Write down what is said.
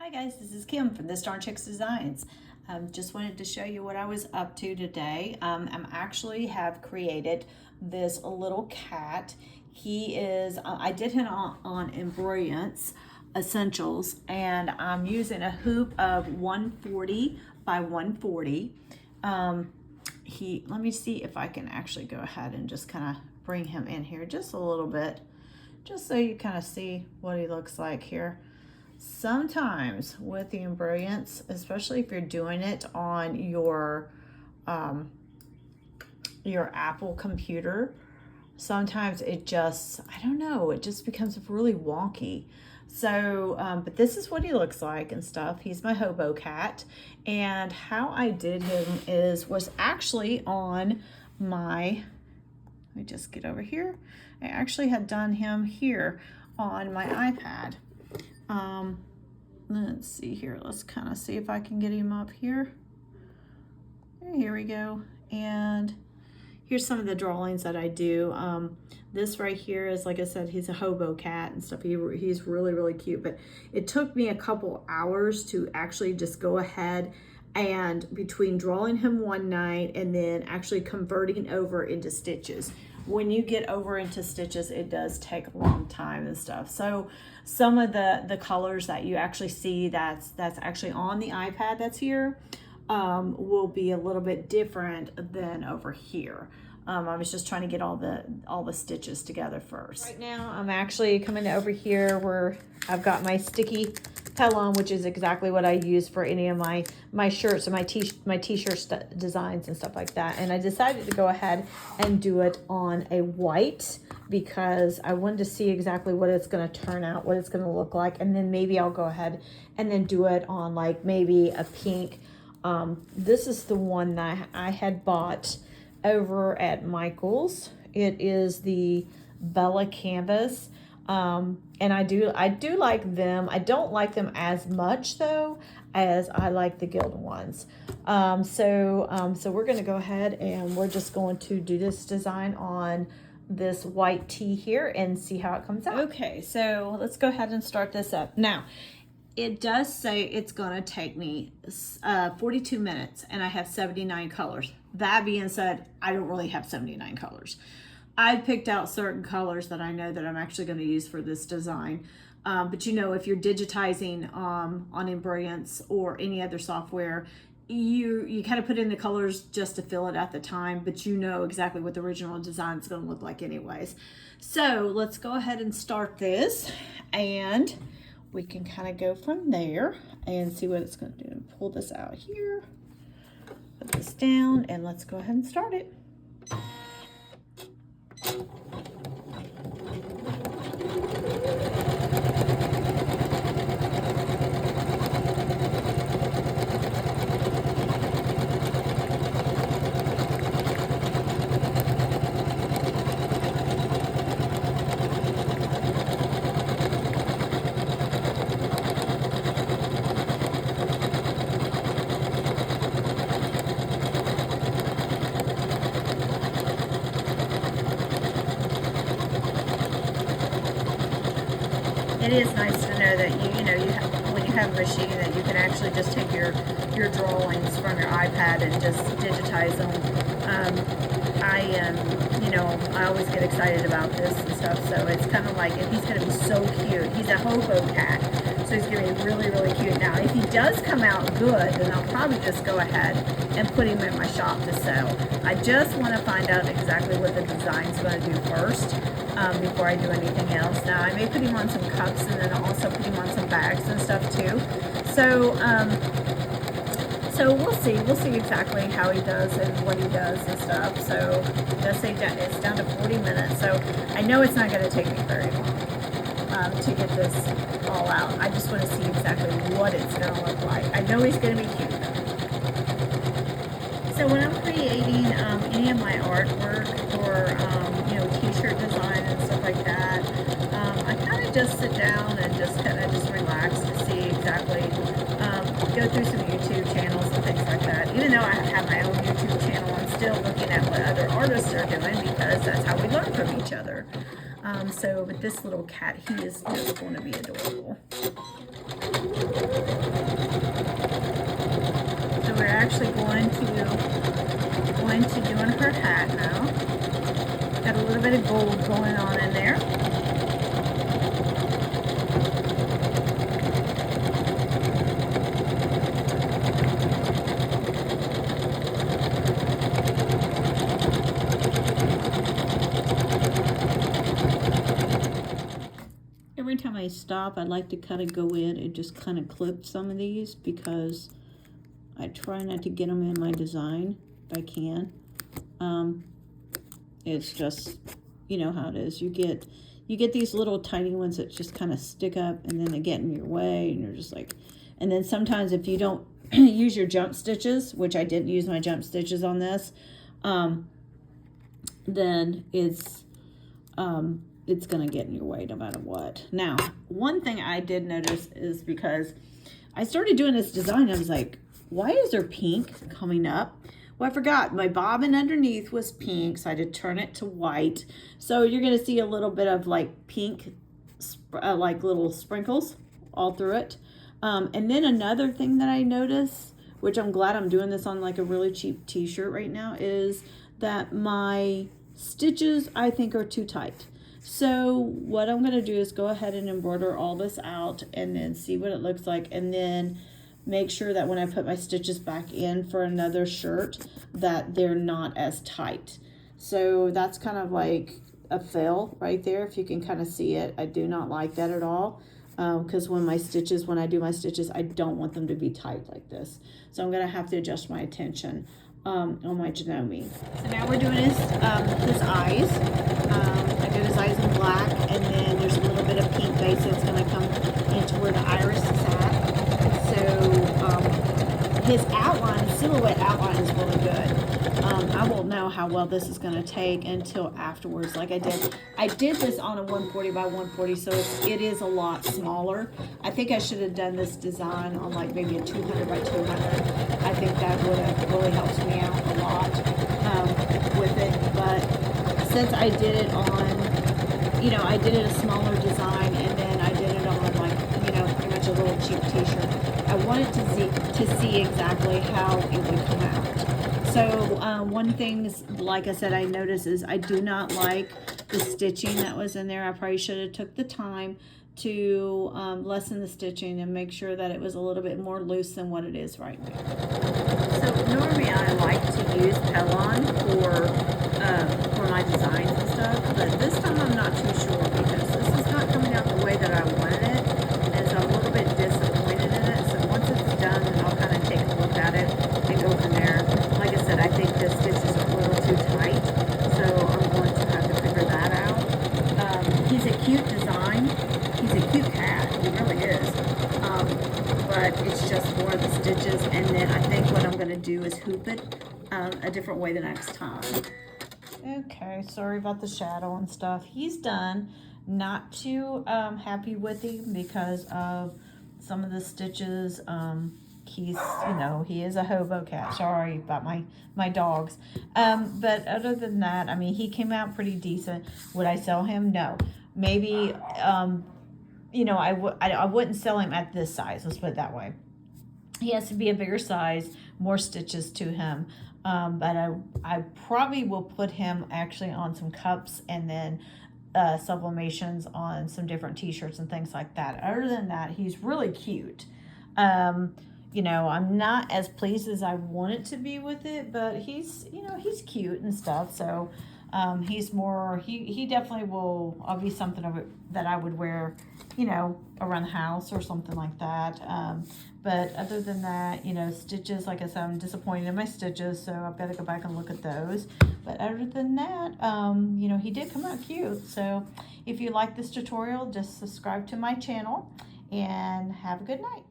Hi guys, this is Kim from This Darn Chicks Designs. Just wanted to show you what I was up to today. I'm actually have created this little cat. He is, I did him on Embroidery Essentials, and I'm using a hoop of 140 by 140. Let me see if I can actually go ahead and just kind of bring him in here just a little bit, just so you kind of see what he looks like here. Sometimes with the embroidery, especially if you're doing it on your Apple computer, sometimes it just, I don't know, it just becomes really wonky. So, but this is what he looks like and stuff. He's my hobo cat. And how I did him was actually on my, let me just get over here. I actually had done him here on my iPad. Let's see here. Let's kind of see if I can get him up here. Here we go. And here's some of the drawings that I do. This right here is, like I said, he's a hobo cat and stuff. He's really, really cute. But it took me a couple hours to actually just go ahead and between drawing him one night and then actually converting over into stitches. When you get over into stitches, it does take a long time and stuff. So some of the colors that you actually see that's actually on the iPad that's here will be a little bit different than over here. I was just trying to get all the stitches together first. Right now, I'm actually coming over here where I've got my sticky Pellon, which is exactly what I use for any of my shirts and my t-shirt designs and stuff like that. And I decided to go ahead and do it on a white because I wanted to see exactly what it's going to turn out, what it's going to look like, and then maybe I'll go ahead and then do it on like maybe a pink. This is the one that I had bought over at Michael's. It is the Bella Canvas. And I do like them. I don't like them as much though as I like the Guild ones. So we're going to go ahead and we're just going to do this design on this white tee here and see how it comes out. Okay, so let's go ahead and start this up. Now, it does say it's going to take me 42 minutes and I have 79 colors. That being said, I don't really have 79 colors. I picked out certain colors that I know that I'm actually going to use for this design. But you know, if you're digitizing on Embroidery or any other software, you kind of put in the colors just to fill it at the time, but you know exactly what the original design is going to look like anyways. So let's go ahead and start this, and we can kind of go from there and see what it's going to do. Pull this out here, put this down, and let's go ahead and start it. It is nice to know that when you have a machine that you can actually just take your drawings from your iPad and just digitize them. I always get excited about this and stuff, so it's kind of like, and he's going to be so cute. He's a hobo cat, so he's going to be really, really cute. Now, if he does come out good, then I'll probably just go ahead and put him in my shop to sell. I just want to find out exactly what the design's going to do first. Before I do anything else. Now, I may put him on some cups and then I'll also put him on some bags and stuff too. So, so we'll see exactly how he does and what he does and stuff. So it does say it's down to 40 minutes. So I know it's not going to take me very long to get this all out. I just want to see exactly what it's going to look like. I know he's going to be cute though. So when I'm creating any of my artwork or t-shirt design and stuff like that, I kind of just sit down and just kind of just relax to see exactly, go through some YouTube channels and things like that. Even though I have my own YouTube channel, I'm still looking at what other artists are doing because that's how we learn from each other. So with this little cat, he is just going to be adorable. So we're actually going to doing her hat now. Got a little bit of gold going on in there. Every time I stop, I like to kind of go in and just kind of clip some of these because I try not to get them in my design if I can. It's just, you know how it is. You get these little tiny ones that just kind of stick up and then they get in your way and you're just like, and then sometimes if you don't use your jump stitches, which I didn't use my jump stitches on this, then it's gonna get in your way no matter what. Now, one thing I did notice is because I started doing this design, I was like, why is there pink coming up? Well, I forgot my bobbin underneath was pink, so I had to turn it to white. So you're gonna see a little bit of like pink, like little sprinkles all through it. And then another thing that I noticed, which I'm glad I'm doing this on like a really cheap t-shirt right now, is that my stitches I think are too tight. So what I'm gonna do is go ahead and embroider all this out and then see what it looks like, and then make sure that when I put my stitches back in for another shirt that they're not as tight. So that's kind of like a fail right there, if you can kind of see it. I do not like that at all, because when I do my stitches, I don't want them to be tight like this. So I'm gonna have to adjust my attention on my Janome. So now we're doing his eyes. I did his eyes in black, and then there's a little bit of pink base that's gonna come into where the iris is at. So his outline, silhouette outline is really good. I won't know how well this is going to take until afterwards. Like I did this on a 140 by 140, so it is a lot smaller. I think I should have done this design on like maybe a 200 by 200. I think that would have really helped me out a lot with it. But since I did it on, you know, I did it a smaller design, and then I did it on like, you know, pretty much a little cheap t-shirt. I wanted to see exactly how it would come out. So one thing, like I said, I noticed is I do not like the stitching that was in there. I probably should have took the time to lessen the stitching and make sure that it was a little bit more loose than what it is right now. So normally I like to use Pellon for my designs and stuff, but this time I'm not too sure because this is not coming out the way that I wanted it, and so I'm a little bit disappointed in it. So once it's done, then I'll kind of take a look at it and go from there. Like I said, I think the stitches are a little too tight, so I'm going to have to figure that out. He's a cute design. He's a cute cat. He really is. But it's just more of the stitches, and then I think what I'm going to do is hoop it a different way the next time. Okay, sorry about the shadow and stuff. He's done. Not too happy with him because of some of the stitches. He's, you know, he is a hobo cat. Sorry about my dogs. But other than that, I mean, he came out pretty decent. Would I sell him? No. Maybe, you know, I wouldn't sell him at this size. Let's put it that way. He has to be a bigger size, more stitches to him. But I probably will put him actually on some cups and then sublimations on some different t-shirts and things like that. Other than that, he's really cute. You know, I'm not as pleased as I want it to be with it, but he's, you know, he's cute and stuff. So he's more, he definitely will be something of it that I would wear, you know, around the house or something like that. But other than that, you know, stitches, like I said, I'm disappointed in my stitches, so I've got to go back and look at those. But other than that, you know, he did come out cute. So if you like this tutorial, just subscribe to my channel and have a good night.